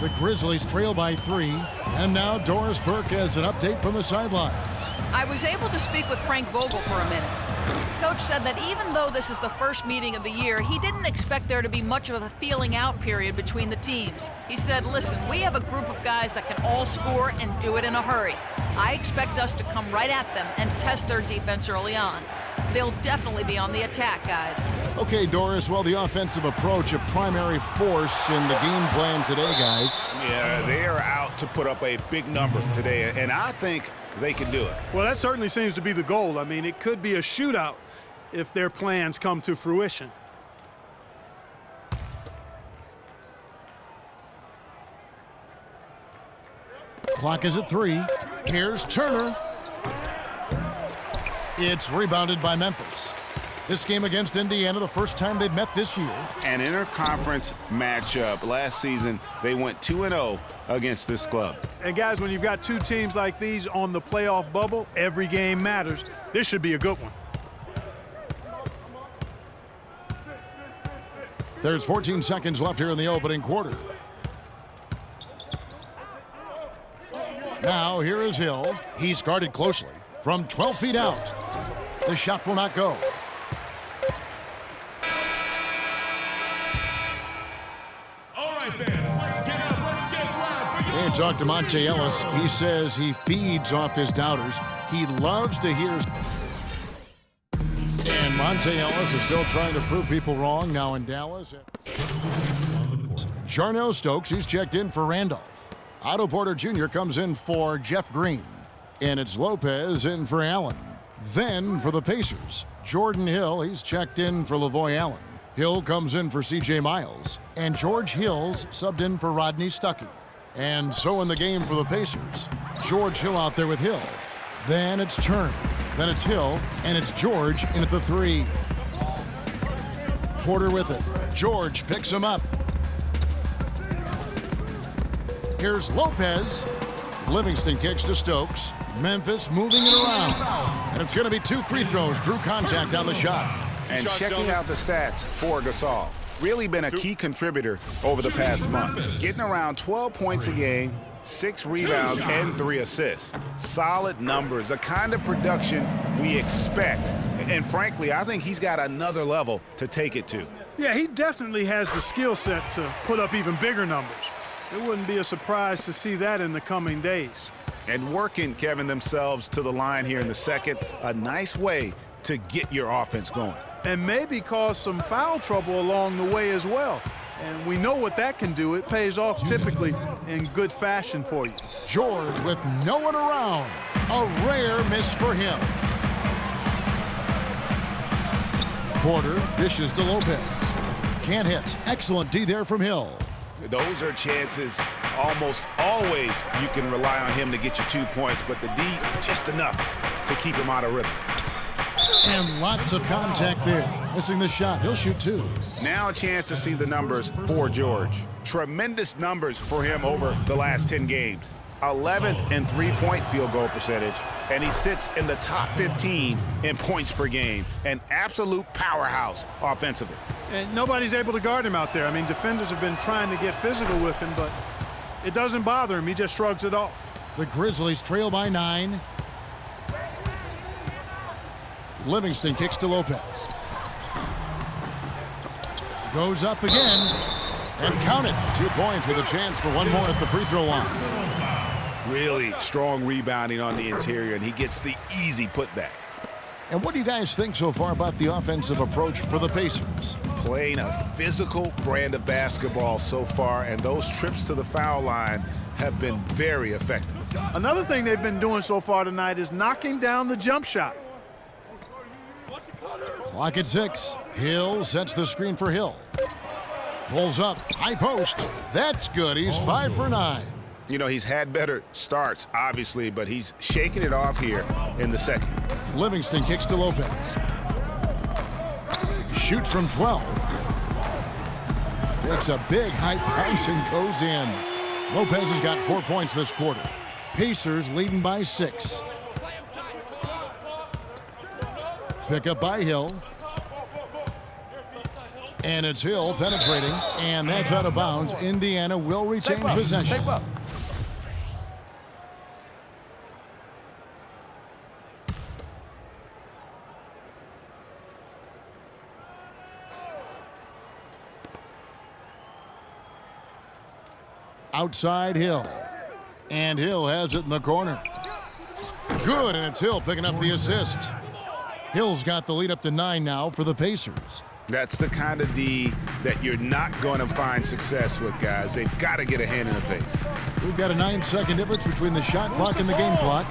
The Grizzlies trail by 3. And now Doris Burke has an update from the sidelines. I was able to speak with Frank Vogel for a minute. Coach said that even though this is the first meeting of the year, he didn't expect there to be much of a feeling out period between the teams. He said, listen, we have a group of guys that can all score and do it in a hurry. I expect us to come right at them and test their defense early on. They'll definitely be on the attack, guys. Okay, Doris, well, the offensive approach a primary force in the game plan today, guys. Yeah, they are out to put up a big number today, and I think they can do it. Well, that certainly seems to be the goal. I mean, it could be a shootout if their plans come to fruition. Clock is at 3. Here's Turner. It's rebounded by Memphis. This game against Indiana, the first time they've met this year. An interconference matchup. Last season, they went 2-0 against this club. And guys, when you've got two teams like these on the playoff bubble, every game matters. This should be a good one. There's 14 seconds left here in the opening quarter. Now here is Hill. He's guarded closely from 12 feet out. The shot will not go. All right, fans, let's get up. Let's get loud. Hey, talk to Monte Ellis. He says he feeds off his doubters. He loves to hear. And Monte Ellis is still trying to prove people wrong now in Dallas. Jarnell Stokes, he's checked in for Randolph. Otto Porter Jr. comes in for Jeff Green. And it's Lopez in for Allen. Then for the Pacers, Jordan Hill, he's checked in for Lavoy Allen. Hill comes in for C.J. Miles. And George Hill's subbed in for Rodney Stuckey. And so in the game for the Pacers, George Hill out there with Hill. Then it's Turner. Then it's Hill. And it's George in at the 3. Porter with it. George picks him up. Here's Lopez. Livingston kicks to Stokes. Memphis moving it around. And it's going to be 2 free throws. Drew contact on the shot. And checking out the stats for Gasol. Really been a key contributor over the past month. Getting around 12 points a game, 6 rebounds, and 3 assists. Solid numbers, the kind of production we expect. And frankly, I think he's got another level to take it to. Yeah, he definitely has the skill set to put up even bigger numbers. It wouldn't be a surprise to see that in the coming days. And working, Kevin, themselves to the line here in the second. A nice way to get your offense going. And maybe cause some foul trouble along the way as well. And we know what that can do. It pays off typically in good fashion for you. George with no one around. A rare miss for him. Porter dishes to Lopez. Can't hit. Excellent D there from Hill. Those are chances almost always you can rely on him to get you 2 points, but the D, just enough to keep him out of rhythm. And lots of contact there. Missing the shot. He'll shoot 2. Now a chance to see the numbers for George. Tremendous numbers for him over the last 10 games. 11th in three-point field goal percentage, and he sits in the top 15 in points per game. An absolute powerhouse offensively. And nobody's able to guard him out there. I mean, defenders have been trying to get physical with him, but it doesn't bother him. He just shrugs it off. The Grizzlies trail by 9. Livingston kicks to Lopez. Goes up again. And count it. 2 points with a chance for one more at the free throw line. Really strong rebounding on the interior, and he gets the easy putback. And what do you guys think so far about the offensive approach for the Pacers? Playing a physical brand of basketball so far, and those trips to the foul line have been very effective. Another thing they've been doing so far tonight is knocking down the jump shot. Clock at 6. Hill sets the screen for Hill. Pulls up. High post. That's good. He's 5 for 9. You know, he's had better starts, obviously, but he's shaking it off here in the second. Livingston kicks to Lopez. Shoots from 12. It's a big high pass and goes in. Lopez has got 4 points this quarter. Pacers leading by 6. Pick up by Hill. And it's Hill penetrating, and that's out of bounds. Indiana will retain possession. Outside Hill. And Hill has it in the corner. Good, and it's Hill picking up the assist. Hill's got the lead up to 9 now for the Pacers. That's the kind of D that you're not going to find success with, guys. They've got to get a hand in the face. We've got a 9-second difference between the shot clock and the game clock.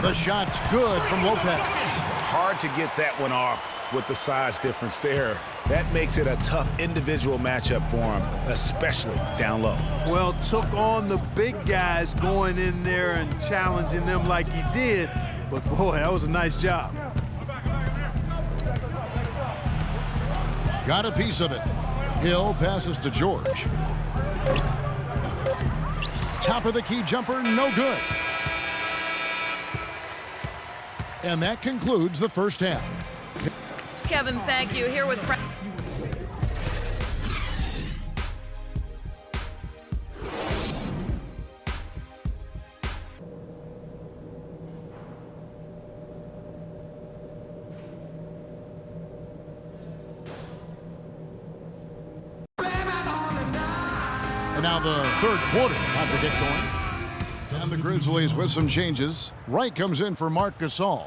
The shot's good from Lopez. Hard to get that one off with the size difference there. That makes it a tough individual matchup for him, especially down low. Well, took on the big guys going in there and challenging them like he did. But, boy, that was a nice job. Got a piece of it. Hill passes to George. Top of the key jumper, no good. And that concludes the first half. Kevin, thank you. Here with Frank. And now the third quarter about to get going. And the Grizzlies with some changes. Wright comes in for Marc Gasol.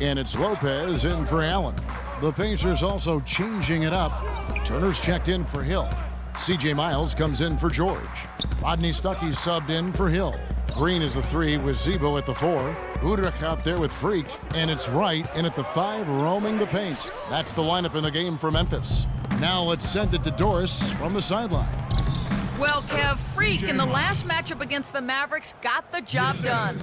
And it's Lopez in for Allen. The Pacers also changing it up. Turner's checked in for Hill. C.J. Miles comes in for George. Rodney Stuckey's subbed in for Hill. Green is the 3 with Zebo at the 4. Udrich out there with Freak. And it's Wright in at the 5 roaming the paint. That's the lineup in the game for Memphis. Now let's send it to Doris from the sideline. Well, Kev, Freak in the last matchup against the Mavericks got the job done.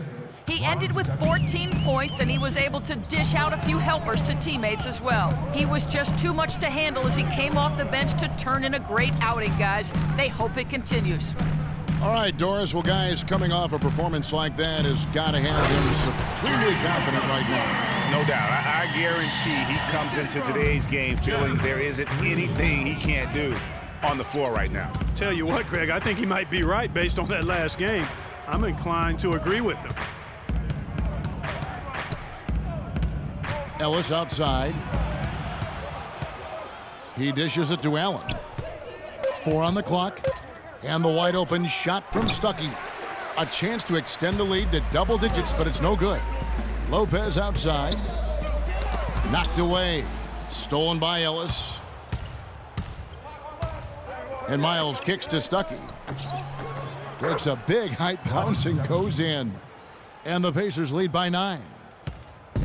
He ended with 14 points, and he was able to dish out a few helpers to teammates as well. He was just too much to handle as he came off the bench to turn in a great outing, guys. They hope it continues. All right, Doris. Well, guys, coming off a performance like that has got to have him supremely confident right now. No doubt. I guarantee he comes into today's game feeling there isn't anything he can't do on the floor right now. Tell you what, Greg, I think he might be right based on that last game. I'm inclined to agree with him. Ellis outside. He dishes it to Allen. 4 on the clock. And the wide open shot from Stuckey. A chance to extend the lead to double digits, but it's no good. Lopez outside. Knocked away. Stolen by Ellis. And Miles kicks to Stuckey. Takes a big height bounce and goes in. And the Pacers lead by 9.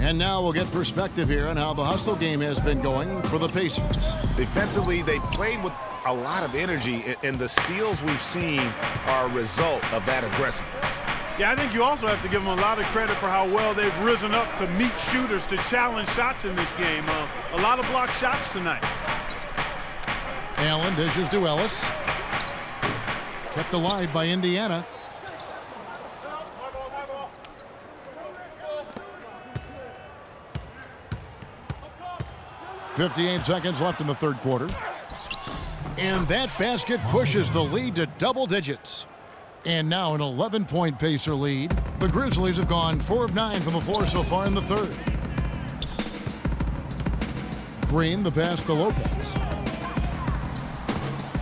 And now we'll get perspective here on how the hustle game has been going for the Pacers. Defensively, they played with a lot of energy, and the steals we've seen are a result of that aggressiveness. Yeah, I think you also have to give them a lot of credit for how well they've risen up to meet shooters to challenge shots in this game. A lot of blocked shots tonight. Allen dishes to Ellis. Kept alive by Indiana. .58 seconds left in the third quarter. And that basket pushes the lead to double digits. And now an 11-point Pacer lead. The Grizzlies have gone 4 of 9 from the floor so far in the third. Green, the pass to Lopez.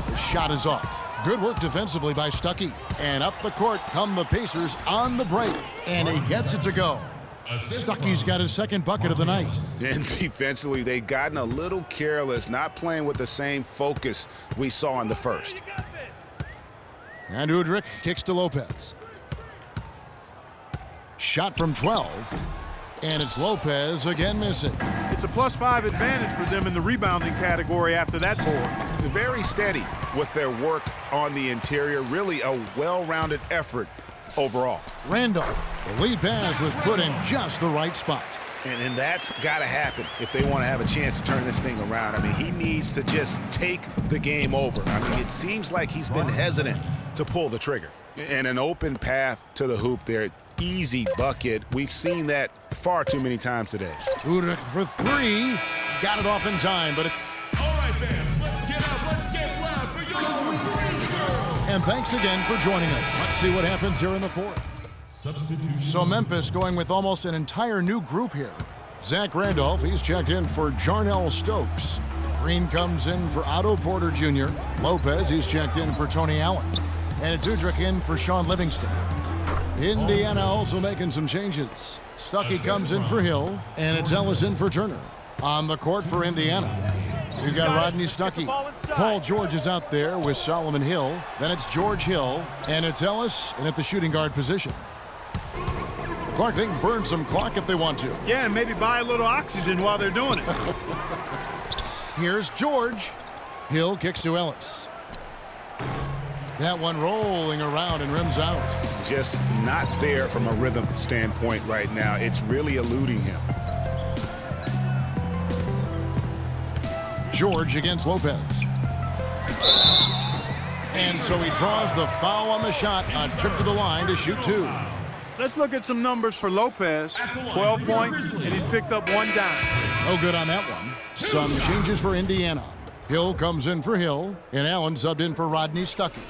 The shot is off. Good work defensively by Stuckey. And up the court come the Pacers on the break. And he gets it to go. Stuckey's got his second bucket of the night. And defensively, they've gotten a little careless, not playing with the same focus we saw in the first. And Udrich kicks to Lopez. Shot from 12. And it's Lopez again missing. It's a +5 advantage for them in the rebounding category after that board. Very steady with their work on the interior. Really a well-rounded effort overall. Randolph, the lead pass was put in just the right spot. And that's got to happen if they want to have a chance to turn this thing around. I mean, he needs to just take the game over. I mean, it seems like he's been hesitant to pull the trigger. And an open path to the hoop there. Easy bucket. We've seen that far too many times today. Udrich for 3. Got it off in time, but All right, fans, let's get And thanks again for joining us. Let's see what happens here in the fourth. So Memphis going with almost an entire new group here. Zach Randolph, he's checked in for Jarnell Stokes. Green comes in for Otto Porter Jr. Lopez, he's checked in for Tony Allen. And it's Udrich in for Sean Livingston. Indiana also making some changes. Stuckey comes in for Hill, and it's Ellis in for Turner. On the court for Indiana, we've got Rodney Stuckey. Paul George is out there with Solomon Hill. Then it's George Hill, and it's Ellis in at the shooting guard position. Clark, they can burn some clock if they want to. Yeah, and maybe buy a little oxygen while they're doing it. Here's George. Hill kicks to Ellis. That one rolling around and rims out. Just not there from a rhythm standpoint right now. It's really eluding him. George against Lopez. And so he draws the foul on the shot. A trip to the line to shoot two. Let's look at some numbers for Lopez. 12 points, and he's picked up 1 dime. No good on that one. Some changes for Indiana. Hill comes in for Hill, and Allen subbed in for Rodney Stuckey.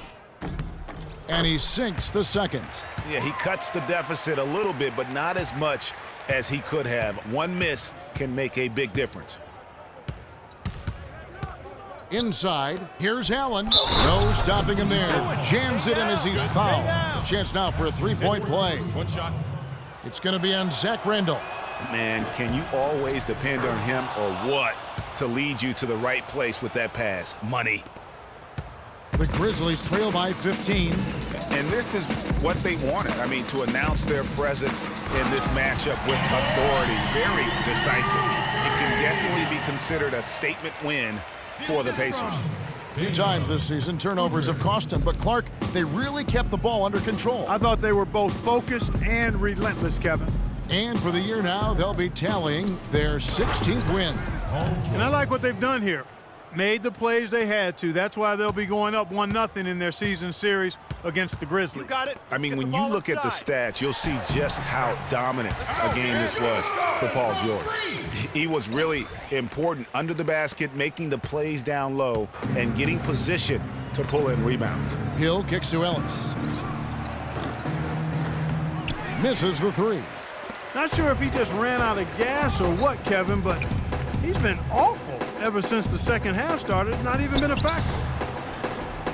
And he sinks the second. Yeah, he cuts the deficit a little bit, but not as much as he could have. One miss can make a big difference. Inside, here's Allen. No stopping him there. Jams it in as he's fouled. Chance now for a three-point play. One shot. It's going to be on Zach Randolph. Man, can you always depend on him or what to lead you to the right place with that pass? Money. The Grizzlies trail by 15. And this is what they wanted. I mean, to announce their presence in this matchup with authority. Very decisive. It can definitely be considered a statement win for the Pacers. A few times this season, turnovers have cost them, but Clark, they really kept the ball under control. I thought they were both focused and relentless, Kevin. And for the year now, they'll be tallying their 16th win. And I like what they've done here. Made the plays they had to. That's why they'll be going up 1-0 in their season series against the Grizzlies. You got it. I mean, when you look at the stats, you'll see just how dominant a game this was for Paul George. He was really important under the basket, making the plays down low and getting position to pull in rebounds. Hill kicks to Ellis. Misses the three. Not sure if he just ran out of gas or what, Kevin, but he's been awful ever since the second half started. Not even been a factor.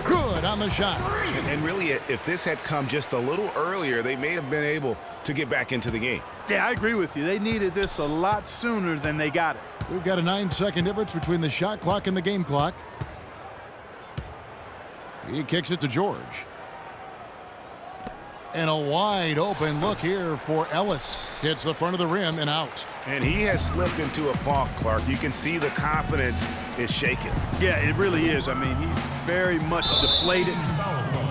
Good on the shot. And really, if this had come just a little earlier, they may have been able to get back into the game. Yeah, I agree with you. They needed this a lot sooner than they got it. We've got a 9-second difference between the shot clock and the game clock. He kicks it to George. And a wide open look here for Ellis. Hits the front of the rim and out. And he has slipped into a funk, Clark. You can see the confidence is shaken. Yeah, it really is. I mean, he's very much deflated.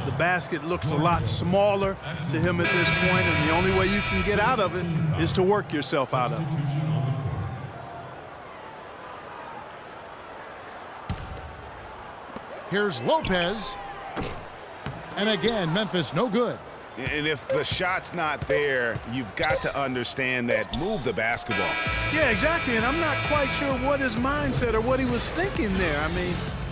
The basket looks a lot smaller to him at this point, and the only way you can get out of it is to work yourself out of it. Here's Lopez. And again, Memphis no good. And if the shot's not there, you've got to understand that move the basketball. Yeah, exactly, and I'm not quite sure what his mindset or what he was thinking there. I mean,